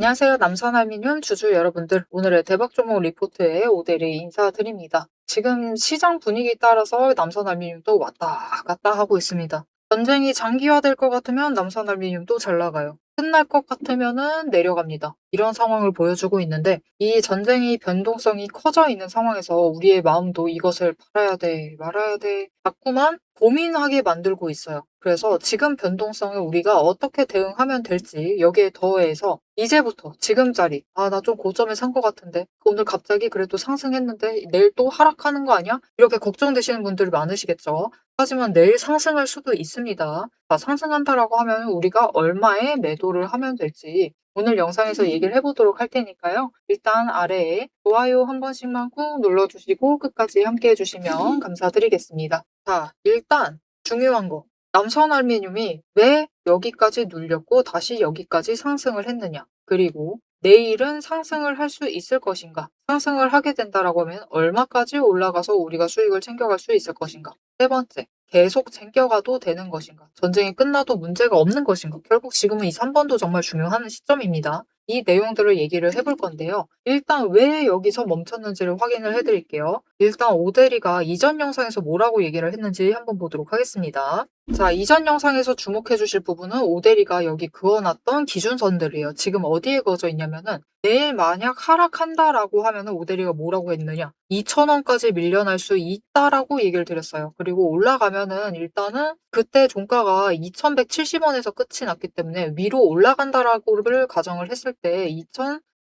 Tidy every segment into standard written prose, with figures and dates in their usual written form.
안녕하세요. 남산알미늄 주주 여러분들. 오늘의 대박 종목 리포트에 오대리 인사드립니다. 지금 시장 분위기 따라서 남산알미늄도 왔다 갔다 하고 있습니다. 전쟁이 장기화될 것 같으면 남산알미늄도 잘 나가요. 끝날 것 같으면은 내려갑니다. 이런 상황을 보여주고 있는데 이 전쟁이 변동성이 커져 있는 상황에서 우리의 마음도 이것을 팔아야 돼, 말아야 돼, 자꾸만 고민하게 만들고 있어요. 그래서 지금 변동성을 우리가 어떻게 대응하면 될지 여기에 더해서 이제부터 지금짜리 나 좀 고점에 산 것 같은데 오늘 갑자기 그래도 상승했는데 내일 또 하락하는 거 아니야? 이렇게 걱정되시는 분들이 많으시겠죠. 하지만 내일 상승할 수도 있습니다. 상승한다라고 하면 우리가 얼마에 매도를 하면 될지 오늘 영상에서 얘기를 해보도록 할 테니까요. 일단 아래에 좋아요 한 번씩만 꾹 눌러주시고 끝까지 함께 해주시면 감사드리겠습니다. 자, 일단 중요한 거. 남선알미늄이 왜 여기까지 눌렸고 다시 여기까지 상승을 했느냐. 그리고 내일은 상승을 할 수 있을 것인가. 상승을 하게 된다라고 하면 얼마까지 올라가서 우리가 수익을 챙겨갈 수 있을 것인가. 세 번째, 계속 챙겨가도 되는 것인가. 전쟁이 끝나도 문제가 없는 것인가. 결국 지금은 이 3번도 정말 중요한 시점입니다. 이 내용들을 얘기를 해볼 건데요. 일단 왜 여기서 멈췄는지를 확인을 해드릴게요. 일단 오대리가 이전 영상에서 뭐라고 얘기를 했는지 한번 보도록 하겠습니다. 자, 이전 영상에서 주목해 주실 부분은 오대리가 여기 그어놨던 기준선들이에요. 지금 어디에 그어져 있냐면은 내일 만약 하락한다라고 하면은 오대리가 뭐라고 했느냐. 2,000원까지 밀려날 수 있다라고 얘기를 드렸어요. 그리고 올라가면은 일단은 그때 종가가 2,170원에서 끝이 났기 때문에 위로 올라간다라고를 가정을 했을 때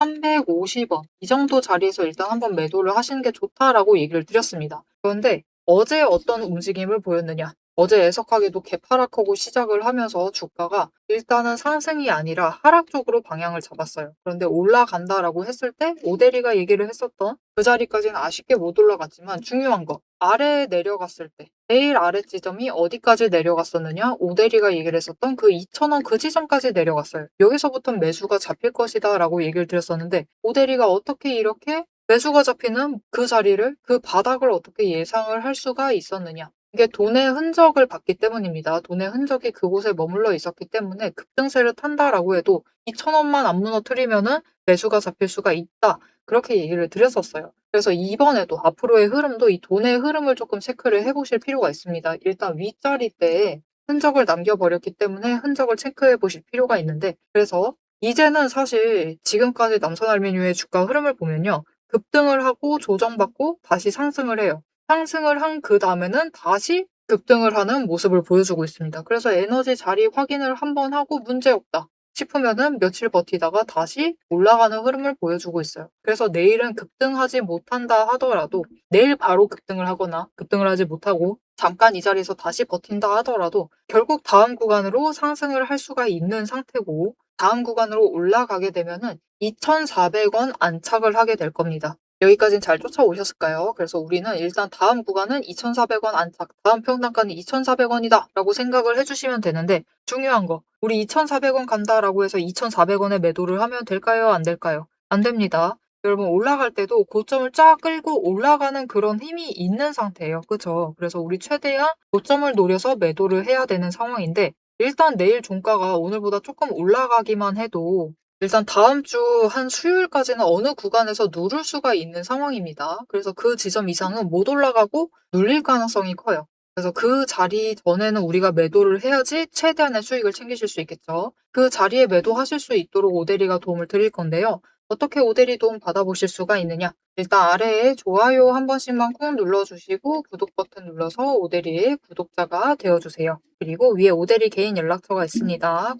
2,350원 이 정도 자리에서 일단 한번 매도를 하시는 게 좋다라고 얘기를 드렸습니다. 그런데 어제 어떤 움직임을 보였느냐. 어제 애석하게도 개파락하고 시작을 하면서 주가가 일단은 상승이 아니라 하락 쪽으로 방향을 잡았어요. 그런데 올라간다라고 했을 때 오대리가 얘기를 했었던 그 자리까지는 아쉽게 못 올라갔지만 중요한 거 아래에 내려갔을 때 제일 아래 지점이 어디까지 내려갔었느냐? 오대리가 얘기를 했었던 그 2,000원 그 지점까지 내려갔어요. 여기서부터 매수가 잡힐 것이다 라고 얘기를 드렸었는데 오대리가 어떻게 이렇게 매수가 잡히는 그 자리를 그 바닥을 어떻게 예상을 할 수가 있었느냐? 이게 돈의 흔적을 봤기 때문입니다. 돈의 흔적이 그곳에 머물러 있었기 때문에 급등세를 탄다라고 해도 2,000원만 안 무너뜨리면은 매수가 잡힐 수가 있다. 그렇게 얘기를 드렸었어요. 그래서 이번에도 앞으로의 흐름도 이 돈의 흐름을 조금 체크를 해보실 필요가 있습니다. 일단 윗자리 때에 흔적을 남겨버렸기 때문에 흔적을 체크해 보실 필요가 있는데 그래서 이제는 사실 지금까지 남선알미늄의 주가 흐름을 보면요. 급등을 하고 조정받고 다시 상승을 해요. 상승을 한 그 다음에는 다시 급등을 하는 모습을 보여주고 있습니다. 그래서 에너지 자리 확인을 한번 하고 문제없다 싶으면은 며칠 버티다가 다시 올라가는 흐름을 보여주고 있어요. 그래서 내일은 급등하지 못한다 하더라도 내일 바로 급등을 하거나 급등을 하지 못하고 잠깐 이 자리에서 다시 버틴다 하더라도 결국 다음 구간으로 상승을 할 수가 있는 상태고 다음 구간으로 올라가게 되면은 2,400원 안착을 하게 될 겁니다. 여기까지는 잘 쫓아오셨을까요? 그래서 우리는 일단 다음 구간은 2,400원 안착, 다음 평단가는 2,400원이다 라고 생각을 해주시면 되는데 중요한 거, 우리 2,400원 간다라고 해서 2,400원에 매도를 하면 될까요? 안 될까요? 안 됩니다. 여러분 올라갈 때도 고점을 쫙 끌고 올라가는 그런 힘이 있는 상태예요. 그죠? 그래서 우리 최대한 고점을 노려서 매도를 해야 되는 상황인데 일단 내일 종가가 오늘보다 조금 올라가기만 해도 일단 다음 주 한 수요일까지는 어느 구간에서 누를 수가 있는 상황입니다. 그래서 그 지점 이상은 못 올라가고 눌릴 가능성이 커요. 그래서 그 자리 전에는 우리가 매도를 해야지 최대한의 수익을 챙기실 수 있겠죠. 그 자리에 매도하실 수 있도록 오대리가 도움을 드릴 건데요. 어떻게 오대리 도움 받아보실 수가 있느냐? 일단 아래에 좋아요 한 번씩만 꾹 눌러주시고 구독 버튼 눌러서 오대리의 구독자가 되어주세요. 그리고 위에 오대리 개인 연락처가 있습니다.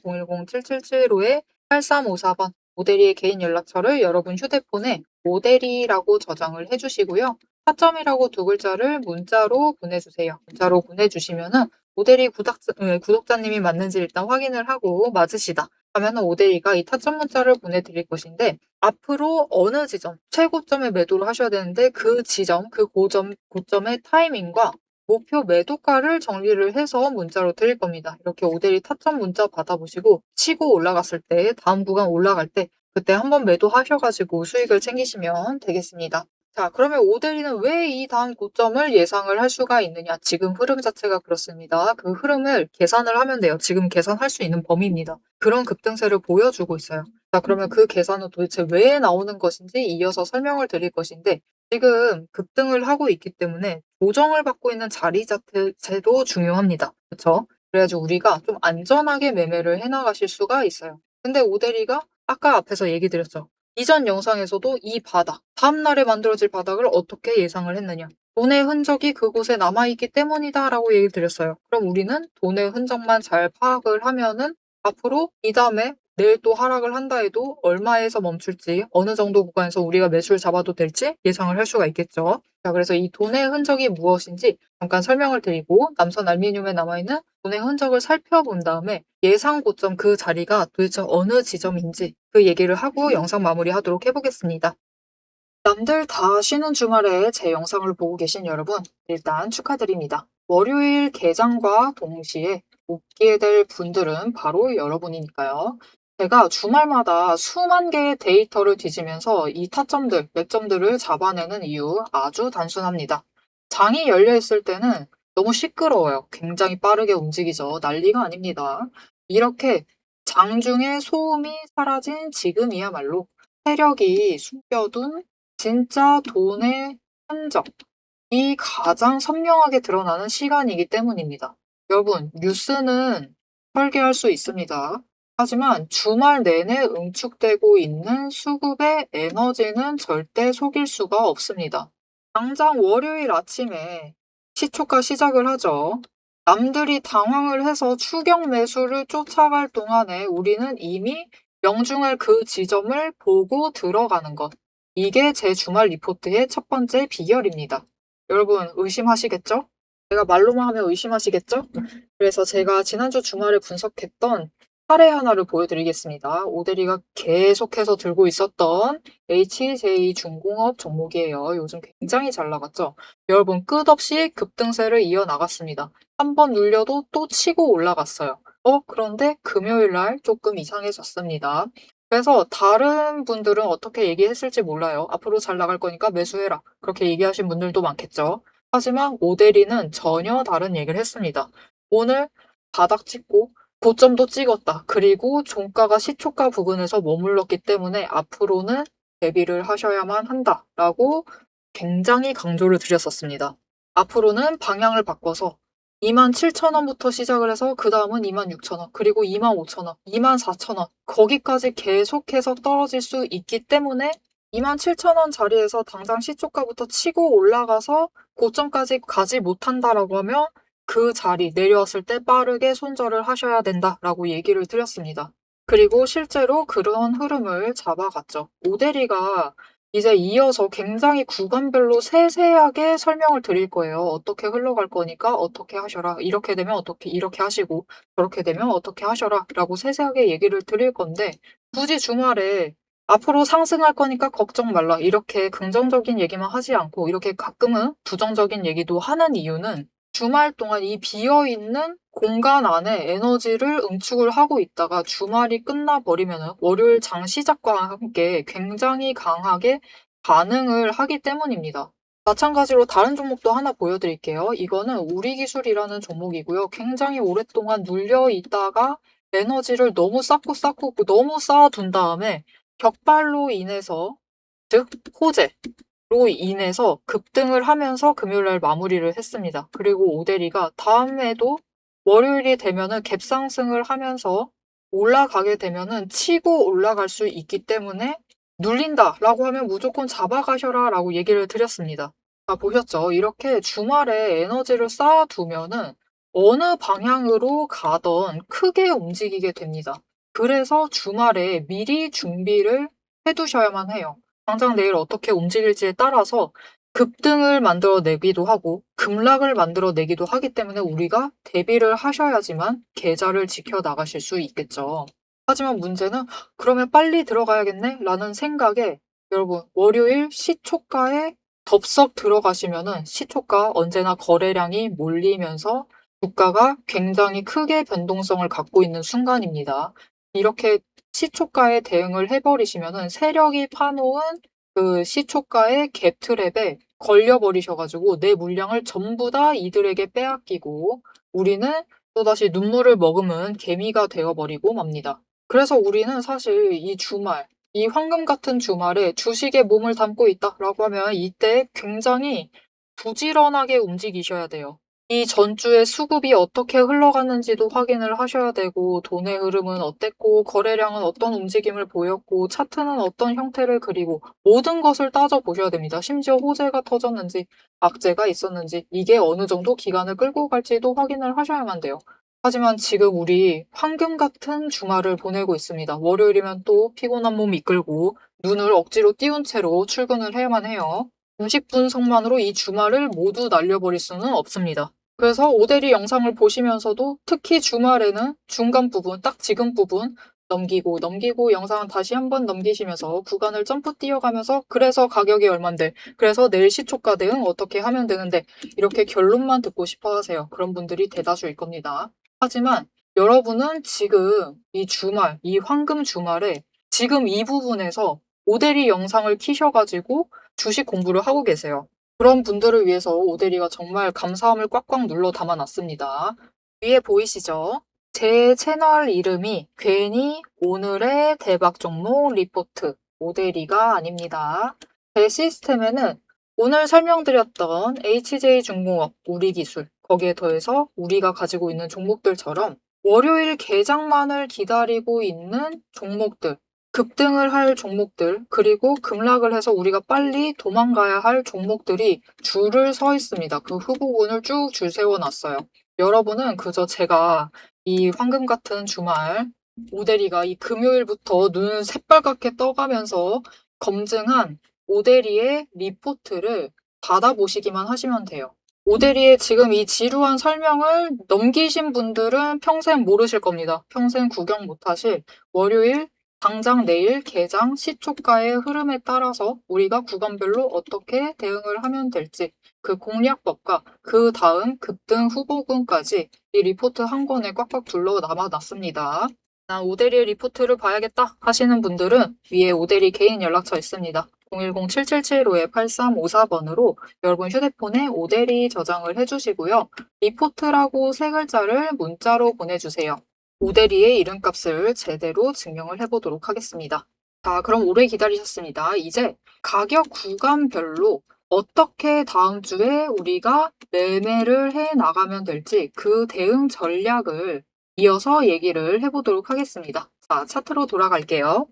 010-7775-8354번 오대리의 개인 연락처를 여러분 휴대폰에 오대리라고 저장을 해주시고요. 타점이라고 두 글자를 문자로 보내주세요. 문자로 보내주시면은 오대리 구독자님이 맞는지 일단 확인을 하고 맞으시다 하면 오대리가 이 타점 문자를 보내드릴 것인데 앞으로 어느 지점, 최고점에 매도를 하셔야 되는데 그 지점, 그 고점의 타이밍과 목표 매도가를 정리를 해서 문자로 드릴 겁니다. 이렇게 오대리 타점 문자 받아보시고 치고 올라갔을 때 다음 구간 올라갈 때 그때 한번 매도하셔가지고 수익을 챙기시면 되겠습니다. 자, 그러면 오대리는 왜 이 다음 고점을 예상을 할 수가 있느냐? 지금 흐름 자체가 그렇습니다. 그 흐름을 계산을 하면 돼요. 지금 계산할 수 있는 범위입니다. 그런 급등세를 보여주고 있어요. 자, 그러면 그 계산은 도대체 왜 나오는 것인지 이어서 설명을 드릴 것인데, 지금 급등을 하고 있기 때문에 조정을 받고 있는 자리 자체도 중요합니다. 그쵸? 그래야지 우리가 좀 안전하게 매매를 해 나가실 수가 있어요. 근데 오대리가 아까 앞에서 얘기 드렸죠. 이전 영상에서도 이 바닥, 다음날에 만들어질 바닥을 어떻게 예상을 했느냐. 돈의 흔적이 그곳에 남아있기 때문이다라고 얘기 드렸어요. 그럼 우리는 돈의 흔적만 잘 파악을 하면은 앞으로 이 다음에 내일 또 하락을 한다 해도 얼마에서 멈출지, 어느 정도 구간에서 우리가 매수를 잡아도 될지 예상을 할 수가 있겠죠. 자, 그래서 이 돈의 흔적이 무엇인지 잠깐 설명을 드리고 남선 알루미늄에 남아있는 돈의 흔적을 살펴본 다음에 예상 고점 그 자리가 도대체 어느 지점인지 그 얘기를 하고 영상 마무리하도록 해보겠습니다. 남들 다 쉬는 주말에 제 영상을 보고 계신 여러분, 일단 축하드립니다. 월요일 개장과 동시에 웃게 될 분들은 바로 여러분이니까요. 제가 주말마다 수만 개의 데이터를 뒤지면서 이 타점들, 맥점들을 잡아내는 이유 아주 단순합니다. 장이 열려 있을 때는 너무 시끄러워요. 굉장히 빠르게 움직이죠. 난리가 아닙니다. 이렇게 장중에 소음이 사라진 지금이야말로 세력이 숨겨둔 진짜 돈의 흔적이 가장 선명하게 드러나는 시간이기 때문입니다. 여러분, 뉴스는 설계할 수 있습니다. 하지만 주말 내내 응축되고 있는 수급의 에너지는 절대 속일 수가 없습니다. 당장 월요일 아침에 시초가 시작을 하죠. 남들이 당황을 해서 추격 매수를 쫓아갈 동안에 우리는 이미 명중할 그 지점을 보고 들어가는 것. 이게 제 주말 리포트의 첫 번째 비결입니다. 여러분 의심하시겠죠? 제가 말로만 하면 의심하시겠죠? 그래서 제가 지난주 주말에 분석했던 사례 하나를 보여드리겠습니다. 오대리가 계속해서 들고 있었던 HJ중공업 종목이에요. 요즘 굉장히 잘 나갔죠? 여러분 끝없이 급등세를 이어나갔습니다. 한 번 눌려도 또 치고 올라갔어요. 그런데 금요일 날 조금 이상해졌습니다. 그래서 다른 분들은 어떻게 얘기했을지 몰라요. 앞으로 잘 나갈 거니까 매수해라. 그렇게 얘기하신 분들도 많겠죠. 하지만 오대리는 전혀 다른 얘기를 했습니다. 오늘 바닥 찍고 고점도 찍었다. 그리고 종가가 시초가 부근에서 머물렀기 때문에 앞으로는 대비를 하셔야만 한다라고 굉장히 강조를 드렸었습니다. 앞으로는 방향을 바꿔서 27,000원부터 시작을 해서 그 다음은 26,000원, 그리고 25,000원, 24,000원 거기까지 계속해서 떨어질 수 있기 때문에 27,000원 자리에서 당장 시초가부터 치고 올라가서 고점까지 가지 못한다라고 하면 그 자리 내려왔을 때 빠르게 손절을 하셔야 된다라고 얘기를 드렸습니다. 그리고 실제로 그런 흐름을 잡아갔죠. 오대리가 이제 이어서 굉장히 구간별로 세세하게 설명을 드릴 거예요. 어떻게 흘러갈 거니까 어떻게 하셔라. 이렇게 되면 어떻게 이렇게 하시고 저렇게 되면 어떻게 하셔라 라고 세세하게 얘기를 드릴 건데 굳이 주말에 앞으로 상승할 거니까 걱정 말라 이렇게 긍정적인 얘기만 하지 않고 이렇게 가끔은 부정적인 얘기도 하는 이유는 주말 동안 이 비어있는 공간 안에 에너지를 응축을 하고 있다가 주말이 끝나버리면 월요일 장 시작과 함께 굉장히 강하게 반응을 하기 때문입니다. 마찬가지로 다른 종목도 하나 보여드릴게요. 이거는 우리기술이라는 종목이고요. 굉장히 오랫동안 눌려 있다가 에너지를 너무 쌓고 너무 쌓아둔 다음에 격발로 인해서 즉 호재로 인해서 급등을 하면서 금요일날 마무리를 했습니다. 그리고 오대리가 다음에도 월요일이 되면은 갭상승을 하면서 올라가게 되면은 치고 올라갈 수 있기 때문에 눌린다라고 하면 무조건 잡아가셔라 라고 얘기를 드렸습니다. 자, 보셨죠? 이렇게 주말에 에너지를 쌓아두면은 어느 방향으로 가던 크게 움직이게 됩니다. 그래서 주말에 미리 준비를 해두셔야만 해요. 당장 내일 어떻게 움직일지에 따라서 급등을 만들어내기도 하고 급락을 만들어내기도 하기 때문에 우리가 대비를 하셔야지만 계좌를 지켜나가실 수 있겠죠. 하지만 문제는 그러면 빨리 들어가야겠네? 라는 생각에 여러분 월요일 시초가에 덥석 들어가시면은 시초가 언제나 거래량이 몰리면서 주가가 굉장히 크게 변동성을 갖고 있는 순간입니다. 이렇게 시초가에 대응을 해버리시면은 세력이 파놓은 그 시초가의 갭트랩에 걸려버리셔가지고 내 물량을 전부 다 이들에게 빼앗기고 우리는 또다시 눈물을 머금은 개미가 되어버리고 맙니다. 그래서 우리는 사실 이 주말, 이 황금 같은 주말에 주식에 몸을 담고 있다라고 하면 이때 굉장히 부지런하게 움직이셔야 돼요. 이 전주의 수급이 어떻게 흘러갔는지도 확인을 하셔야 되고, 돈의 흐름은 어땠고, 거래량은 어떤 움직임을 보였고, 차트는 어떤 형태를 그리고, 모든 것을 따져보셔야 됩니다. 심지어 호재가 터졌는지, 악재가 있었는지, 이게 어느 정도 기간을 끌고 갈지도 확인을 하셔야만 돼요. 하지만 지금 우리 황금 같은 주말을 보내고 있습니다. 월요일이면 또 피곤한 몸 이끌고 눈을 억지로 띄운 채로 출근을 해야만 해요. 90분석만으로 이 주말을 모두 날려버릴 수는 없습니다. 그래서 오대리 영상을 보시면서도 특히 주말에는 중간 부분, 딱 지금 부분 넘기고 영상은 다시 한번 넘기시면서 구간을 점프 뛰어가면서 그래서 가격이 얼만데, 그래서 내일 시초가 대응 어떻게 하면 되는데, 이렇게 결론만 듣고 싶어 하세요. 그런 분들이 대다수일 겁니다. 하지만 여러분은 지금 이 주말, 이 황금 주말에 지금 이 부분에서 오대리 영상을 키셔가지고 주식 공부를 하고 계세요. 그런 분들을 위해서 오대리가 정말 감사함을 꽉꽉 눌러 담아놨습니다. 위에 보이시죠? 제 채널 이름이 괜히 오늘의 대박 종목 리포트 오대리가 아닙니다. 제 시스템에는 오늘 설명드렸던 HJ중공업, 우리기술, 거기에 더해서 우리가 가지고 있는 종목들처럼 월요일 개장만을 기다리고 있는 종목들, 급등을 할 종목들, 그리고 급락을 해서 우리가 빨리 도망가야 할 종목들이 줄을 서 있습니다. 그 후보군을 쭉 줄 세워놨어요. 여러분은 그저 제가 이 황금 같은 주말, 오대리가 이 금요일부터 눈 새빨갛게 떠가면서 검증한 오대리의 리포트를 받아보시기만 하시면 돼요. 오대리의 지금 이 지루한 설명을 넘기신 분들은 평생 모르실 겁니다. 평생 구경 못하실 월요일, 당장 내일 개장 시초가의 흐름에 따라서 우리가 구간별로 어떻게 대응을 하면 될지, 그 공략법과 그 다음 급등 후보군까지 이 리포트 한 권에 꽉꽉 둘러 남아놨습니다. 난 오대리의 리포트를 봐야겠다 하시는 분들은 위에 오대리 개인 연락처 있습니다. 010-7775-8354번으로 여러분 휴대폰에 오대리 저장을 해주시고요. 리포트라고 세 글자를 문자로 보내주세요. 오대리의 이름값을 제대로 증명을 해보도록 하겠습니다. 자, 그럼 오래 기다리셨습니다. 이제 가격 구간별로 어떻게 다음 주에 우리가 매매를 해 나가면 될지 그 대응 전략을 이어서 얘기를 해보도록 하겠습니다. 자, 차트로 돌아갈게요.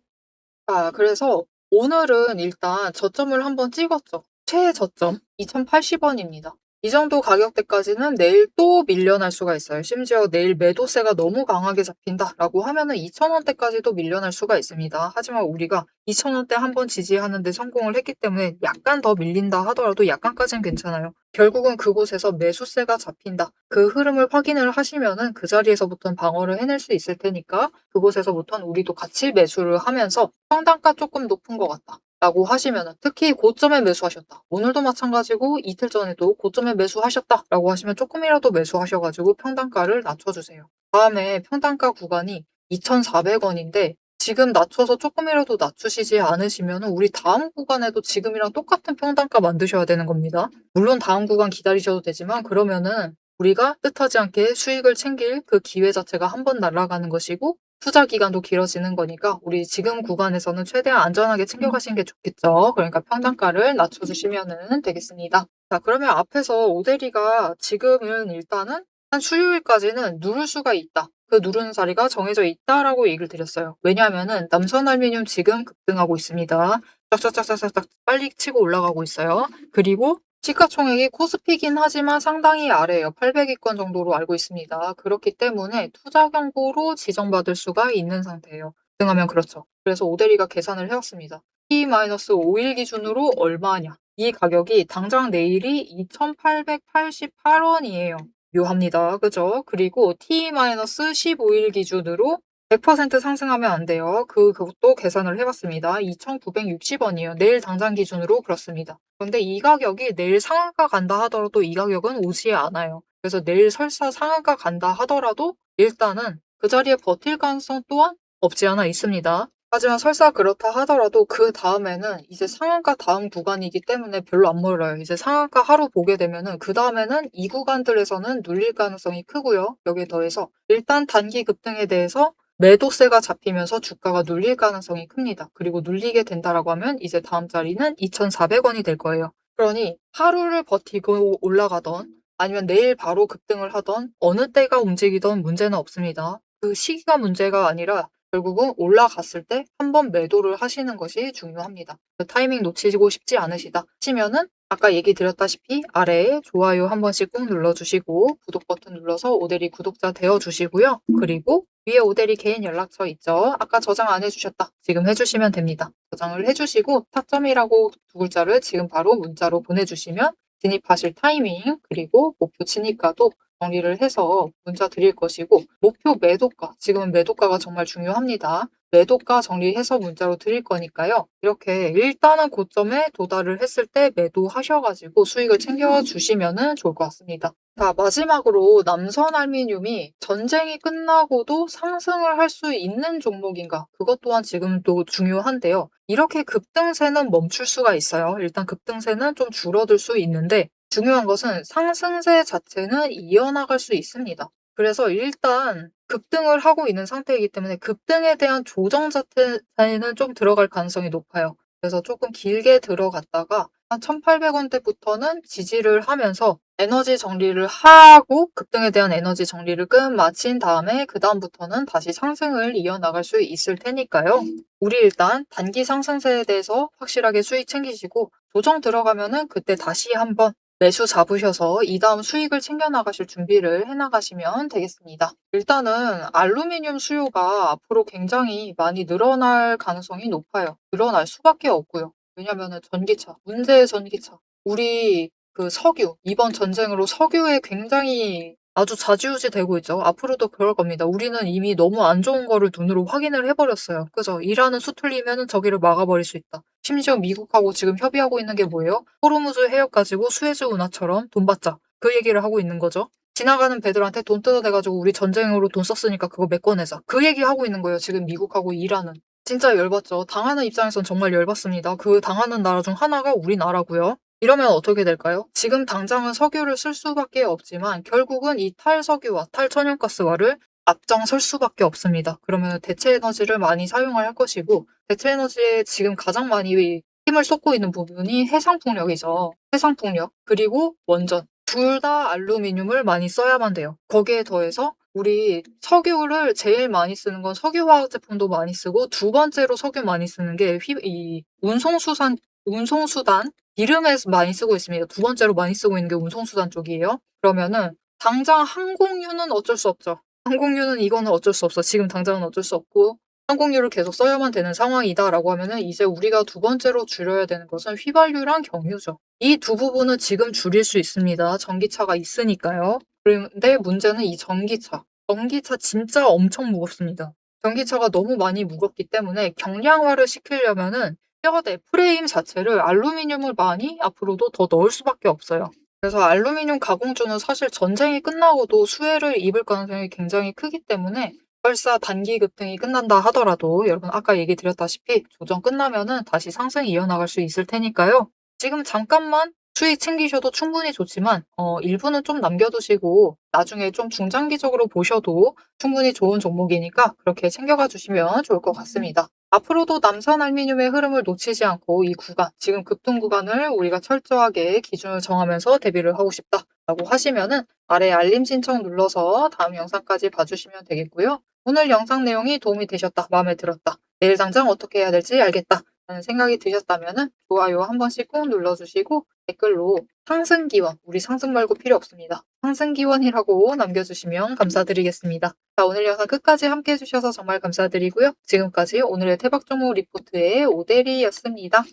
자, 그래서 오늘은 일단 저점을 한번 찍었죠. 최저점 2,080원입니다. 이 정도 가격대까지는 내일 또 밀려날 수가 있어요. 심지어 내일 매도세가 너무 강하게 잡힌다라고 하면은 2,000원대까지도 밀려날 수가 있습니다. 하지만 우리가 2,000원대 한번 지지하는데 성공을 했기 때문에 약간 더 밀린다 하더라도 약간까지는 괜찮아요. 결국은 그곳에서 매수세가 잡힌다. 그 흐름을 확인을 하시면은 그 자리에서부터는 방어를 해낼 수 있을 테니까 그곳에서부터는 우리도 같이 매수를 하면서 평단가 조금 높은 것 같다 라고 하시면은, 특히 고점에 매수하셨다, 오늘도 마찬가지고 이틀 전에도 고점에 매수하셨다 라고 하시면 조금이라도 매수하셔가지고 평단가를 낮춰주세요. 다음에 평단가 구간이 2,400원인데 지금 낮춰서 조금이라도 낮추시지 않으시면 우리 다음 구간에도 지금이랑 똑같은 평단가 만드셔야 되는 겁니다. 물론 다음 구간 기다리셔도 되지만 그러면은 우리가 뜻하지 않게 수익을 챙길 그 기회 자체가 한 번 날아가는 것이고 투자 기간도 길어지는 거니까 우리 지금 구간에서는 최대한 안전하게 챙겨가시는 게 좋겠죠. 그러니까 평단가를 낮춰주시면 되겠습니다. 자, 그러면 앞에서 오대리가 지금은 일단은 한 수요일까지는 누를 수가 있다, 그 누르는 자리가 정해져 있다라고 얘기를 드렸어요. 왜냐하면은 남선알루미늄 지금 급등하고 있습니다. 쫙쫙쫙쫙쫙 빨리 치고 올라가고 있어요. 그리고 시가총액이 코스피긴 하지만 상당히 아래예요. 800위권 정도로 알고 있습니다. 그렇기 때문에 투자 경고로 지정받을 수가 있는 상태예요. 급등하면 그렇죠. 그래서 오대리가 계산을 해왔습니다. T-5일 기준으로 얼마냐? 이 가격이 당장 내일이 2,888원이에요. 묘합니다. 그죠? 그리고 T-15일 기준으로 100% 상승하면 안 돼요. 그것도 계산을 해봤습니다. 2,960원이에요. 내일 당장 기준으로 그렇습니다. 그런데 이 가격이 내일 상한가 간다 하더라도 이 가격은 오지 않아요. 그래서 내일 설사 상한가 간다 하더라도 일단은 그 자리에 버틸 가능성 또한 없지 않아 있습니다. 하지만 설사 그렇다 하더라도 그 다음에는 이제 상한가 다음 구간이기 때문에 별로 안 멀어요. 이제 상한가 하루 보게 되면은 그 다음에는 이 구간들에서는 눌릴 가능성이 크고요. 여기에 더해서 일단 단기 급등에 대해서 매도세가 잡히면서 주가가 눌릴 가능성이 큽니다. 그리고 눌리게 된다라고 하면 이제 다음 자리는 2,400원이 될 거예요. 그러니 하루를 버티고 올라가던 아니면 내일 바로 급등을 하던 어느 때가 움직이던 문제는 없습니다. 그 시기가 문제가 아니라 결국은 올라갔을 때 한번 매도를 하시는 것이 중요합니다. 그 타이밍 놓치고 싶지 않으시다 하시면은 아까 얘기 드렸다시피 아래에 좋아요 한 번씩 꾹 눌러주시고 구독 버튼 눌러서 오대리 구독자 되어주시고요. 그리고 위에 오대리 개인 연락처 있죠? 아까 저장 안 해주셨다. 지금 해주시면 됩니다. 저장을 해주시고 타점이라고 두 글자를 지금 바로 문자로 보내주시면 진입하실 타이밍 그리고 목표 진입가도 정리를 해서 문자 드릴 것이고 목표 매도가, 지금은 매도가가 정말 중요합니다. 매도가 정리해서 문자로 드릴 거니까요. 이렇게 일단은 고점에 도달을 했을 때 매도하셔가지고 수익을 챙겨주시면 좋을 것 같습니다. 자, 마지막으로 남선알미늄이 전쟁이 끝나고도 상승을 할 수 있는 종목인가? 그것 또한 지금 또 중요한데요. 이렇게 급등세는 멈출 수가 있어요. 일단 급등세는 좀 줄어들 수 있는데 중요한 것은 상승세 자체는 이어나갈 수 있습니다. 그래서 일단 급등을 하고 있는 상태이기 때문에 급등에 대한 조정 자체는 좀 들어갈 가능성이 높아요. 그래서 조금 길게 들어갔다가 한 1,800원대부터는 지지를 하면서 에너지 정리를 하고 급등에 대한 에너지 정리를 끝마친 다음에 그다음부터는 다시 상승을 이어나갈 수 있을 테니까요. 우리 일단 단기 상승세에 대해서 확실하게 수익 챙기시고 조정 들어가면은 그때 다시 한번 매수 잡으셔서 이 다음 수익을 챙겨나가실 준비를 해나가시면 되겠습니다. 일단은 알루미늄 수요가 앞으로 굉장히 많이 늘어날 가능성이 높아요. 늘어날 수밖에 없고요. 왜냐면은 전기차, 문제의 전기차. 우리 그 석유, 이번 전쟁으로 석유에 굉장히 아주 좌지우지 되고 있죠. 앞으로도 그럴 겁니다. 우리는 이미 너무 안 좋은 거를 눈으로 확인을 해버렸어요. 그죠? 이란은 수틀리면은 저기를 막아버릴 수 있다. 심지어 미국하고 지금 협의하고 있는 게 뭐예요? 호르무즈 해협 가지고 수에즈 운하처럼 돈 받자. 그 얘기를 하고 있는 거죠. 지나가는 배들한테 돈 뜯어내가지고 우리 전쟁으로 돈 썼으니까 그거 메꿔내자. 그 얘기 하고 있는 거예요. 지금 미국하고 이란은. 진짜 열받죠. 당하는 입장에선 정말 열받습니다. 그 당하는 나라 중 하나가 우리나라고요. 이러면 어떻게 될까요? 지금 당장은 석유를 쓸 수밖에 없지만 결국은 이 탈석유와 탈천연가스화를 앞장설 수밖에 없습니다. 그러면 대체 에너지를 많이 사용을 할 것이고 대체 에너지에 지금 가장 많이 힘을 쏟고 있는 부분이 해상풍력이죠. 해상풍력 그리고 원전 둘 다 알루미늄을 많이 써야만 돼요. 거기에 더해서 우리 석유를 제일 많이 쓰는 건 석유화학 제품도 많이 쓰고 두 번째로 석유 많이 쓰는 게 이 운송수단 기름에서 많이 쓰고 있습니다. 두 번째로 많이 쓰고 있는 게 운송수단 쪽이에요. 그러면은 당장 항공유는 어쩔 수 없죠. 항공유는 이거는 어쩔 수 없어. 지금 당장은 어쩔 수 없고 항공유를 계속 써야만 되는 상황이다라고 하면은 이제 우리가 두 번째로 줄여야 되는 것은 휘발유랑 경유죠. 이 두 부분은 지금 줄일 수 있습니다. 전기차가 있으니까요. 그런데 문제는 이 전기차. 전기차 진짜 엄청 무겁습니다. 전기차가 너무 많이 무겁기 때문에 경량화를 시키려면은 뼈대, 프레임 자체를 알루미늄을 많이 앞으로도 더 넣을 수밖에 없어요. 그래서 알루미늄 가공주는 사실 전쟁이 끝나고도 수혜를 입을 가능성이 굉장히 크기 때문에 설사 단기 급등이 끝난다 하더라도 여러분 아까 얘기 드렸다시피 조정 끝나면은 다시 상승 이어나갈 수 있을 테니까요. 지금 잠깐만 수익 챙기셔도 충분히 좋지만 일부는 좀 남겨두시고 나중에 좀 중장기적으로 보셔도 충분히 좋은 종목이니까 그렇게 챙겨가 주시면 좋을 것 같습니다. 앞으로도 남선 알루미늄의 흐름을 놓치지 않고 이 구간, 지금 급등 구간을 우리가 철저하게 기준을 정하면서 대비를 하고 싶다라고 하시면은 아래 알림 신청 눌러서 다음 영상까지 봐주시면 되겠고요. 오늘 영상 내용이 도움이 되셨다, 마음에 들었다, 내일 당장 어떻게 해야 될지 알겠다 라는 생각이 드셨다면은 좋아요 한 번씩 꾹 눌러주시고 댓글로 상승 기원, 우리 상승 말고 필요 없습니다. 상승 기원이라고 남겨주시면 감사드리겠습니다. 자, 오늘 영상 끝까지 함께 해주셔서 정말 감사드리고요. 지금까지 오늘의 대박 종목 리포트의 오대리였습니다.